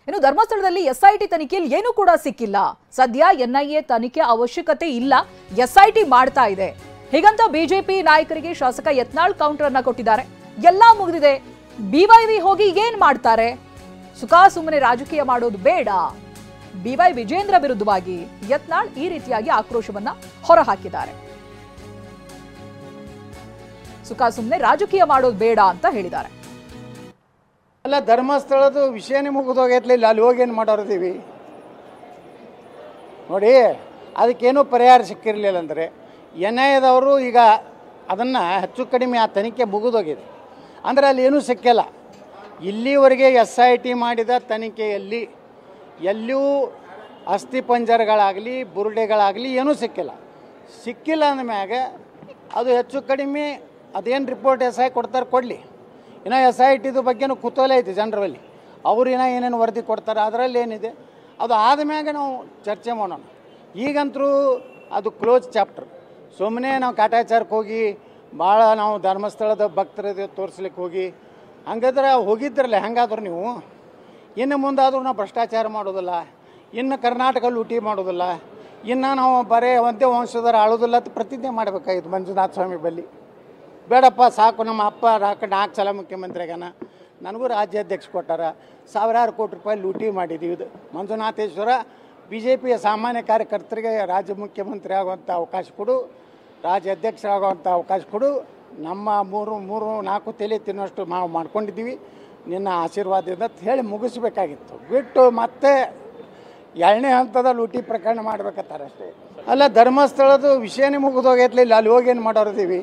ಇನ್ನು ಧರ್ಮಸ್ಥಳದಲ್ಲಿ ಎಸ್ಐಟಿ ತನಿಖೆಯಲ್ಲಿ ಏನೂ ಕೂಡ ಸಿಕ್ಕಿಲ್ಲ. ಸದ್ಯ ಎನ್ಐಎ ತನಿಖೆ ಅವಶ್ಯಕತೆ ಇಲ್ಲ, ಎಸ್ಐಟಿ ಮಾಡ್ತಾ ಇದೆ. ಹೀಗಂತ ಬಿಜೆಪಿ ನಾಯಕರಿಗೆ ಶಾಸಕ ಯತ್ನಾಳ್ ಕೌಂಟರ್ ಅನ್ನ ಕೊಟ್ಟಿದ್ದಾರೆ. ಎಲ್ಲಾ ಮುಗಿದಿದೆ, ಬಿವೈವಿ ಹೋಗಿ ಏನ್ ಮಾಡ್ತಾರೆ? ಸುಮ್ಮನೆ ರಾಜಕೀಯ ಮಾಡೋದು ಬೇಡ. ಬಿವೈ ವಿಜೇಂದ್ರ ವಿರುದ್ಧವಾಗಿ ಯತ್ನಾಳ್ ಈ ರೀತಿಯಾಗಿ ಆಕ್ರೋಶವನ್ನ ಹೊರಹಾಕಿದ್ದಾರೆ. ಸುಮ್ಮನೆ ರಾಜಕೀಯ ಮಾಡೋದು ಬೇಡ ಅಂತ ಹೇಳಿದ್ದಾರೆ. ಅಲ್ಲ, ಧರ್ಮಸ್ಥಳದ ವಿಷಯನೇ ಮುಗಿದೋಗೈತ್ಲಿ, ಇಲ್ಲಿ ಅಲ್ಲಿ ಹೋಗಿ ಏನು ಮಾಡೋರಿದ್ದೀವಿ ನೋಡಿ. ಅದಕ್ಕೇನೂ ಪರಿಹಾರ ಸಿಕ್ಕಿರಲಿಲ್ಲ ಅಂದರೆ ಎನ್ಐಎದವರು ಈಗ ಅದನ್ನು ಹೆಚ್ಚು ಕಡಿಮೆ ಆ ತನಿಖೆ ಮುಗಿದೋಗಿದೆ ಅಂದರೆ ಅಲ್ಲಿ ಏನೂ ಸಿಕ್ಕಿಲ್ಲ. ಇಲ್ಲಿವರೆಗೆ SIT ಮಾಡಿದ ತನಿಖೆಯಲ್ಲಿ ಎಲ್ಲೂ ಅಸ್ಥಿಪಂಜರಗಳಾಗಲಿ ಬುರುಡೆಗಳಾಗಲಿ ಏನೂ ಸಿಕ್ಕಿಲ್ಲ ಅಂದಮ್ಯಾಗ ಅದು ಹೆಚ್ಚು ಕಡಿಮೆ ಅದೇನು ರಿಪೋರ್ಟ್ SI ಕೊಡ್ತಾರೆ ಕೊಡಲಿ. ಇನ್ನು SITದು ಬಗ್ಗೆನೂ ಕುತೂಹಲ ಐತಿ ಜನರಲ್ಲಿ, ಅವ್ರು ಏನೇನು ವರದಿ ಕೊಡ್ತಾರೆ, ಅದರಲ್ಲಿ ಏನಿದೆ ಅದು ಆದಮ್ಯಾಗ ನಾವು ಚರ್ಚೆ ಮಾಡೋಣ. ಈಗಂತರೂ ಅದು ಕ್ಲೋಸ್ ಚಾಪ್ಟರ್. ಸುಮ್ಮನೆ ನಾವು ಕಾಟಾಚಾರಕ್ಕೆ ಹೋಗಿ ಭಾಳ ನಾವು ಧರ್ಮಸ್ಥಳದ ಭಕ್ತರದ್ದು ತೋರಿಸ್ಲಿಕ್ಕೆ ಹೋಗಿ ಹಂಗಾದ್ರೆ ಹೋಗಿದ್ರಲ್ಲ, ಹೆಂಗಾದ್ರು ನೀವು ಇನ್ನು ಮುಂದಾದರೂ ನಾವು ಭ್ರಷ್ಟಾಚಾರ ಮಾಡೋದಿಲ್ಲ, ಇನ್ನು ಕರ್ನಾಟಕ ಲೂಟಿ ಮಾಡೋದಿಲ್ಲ, ಇನ್ನು ನಾವು ಬರೀ ಒಂದೇ ವಂಶದರ ಆಳೋದಿಲ್ಲ ಅಂತ ಪ್ರತಿಜ್ಞೆ ಮಾಡಬೇಕಾಗಿತ್ತು ಮಂಜುನಾಥ ಸ್ವಾಮಿ ಬಲ್ಲಿ. ಬೇಡಪ್ಪ ಸಾಕು, ನಮ್ಮ ಅಪ್ಪ 4 ಸಲ ಮುಖ್ಯಮಂತ್ರಿ ಆಗ್ಯಾನ, ನನಗೂ ರಾಜ್ಯಾಧ್ಯಕ್ಷ ಕೊಟ್ಟಾರ, ಸಾವಿರಾರು ಕೋಟಿ ರೂಪಾಯಿ ಲೂಟಿ ಮಾಡಿದ್ದೀವಿ. ಇದು ಮಂಜುನಾಥೇಶ್ವರ BJPಯ ಸಾಮಾನ್ಯ ಕಾರ್ಯಕರ್ತರಿಗೆ ರಾಜ್ಯ ಮುಖ್ಯಮಂತ್ರಿ ಆಗುವಂಥ ಅವಕಾಶ ಕೊಡು, ರಾಜ್ಯಾಧ್ಯಕ್ಷರಾಗುವಂಥ ಅವಕಾಶ ಕೊಡು, ನಮ್ಮ 3-4 ತಲೆ ತಿನ್ನೋಷ್ಟು ನಾವು ಮಾಡ್ಕೊಂಡಿದ್ದೀವಿ, ನಿನ್ನ ಆಶೀರ್ವಾದದಿಂದ ಹೇಳಿ ಮುಗಿಸ್ಬೇಕಾಗಿತ್ತು. ಬಿಟ್ಟು ಮತ್ತೆ 2ನೇ ಹಂತದ ಲೂಟಿ ಪ್ರಕರಣ ಮಾಡ್ಬೇಕತ್ತಾರೆ ಅಷ್ಟೇ. ಅಲ್ಲ, ಧರ್ಮಸ್ಥಳದ ವಿಷಯನೇ ಮುಗಿದೋಗೈತ್ಲಿ, ಇಲ್ಲಿ ಅಲ್ಲಿ ಹೋಗಿ ಏನು ಮಾಡೋರಿದ್ದೀವಿ.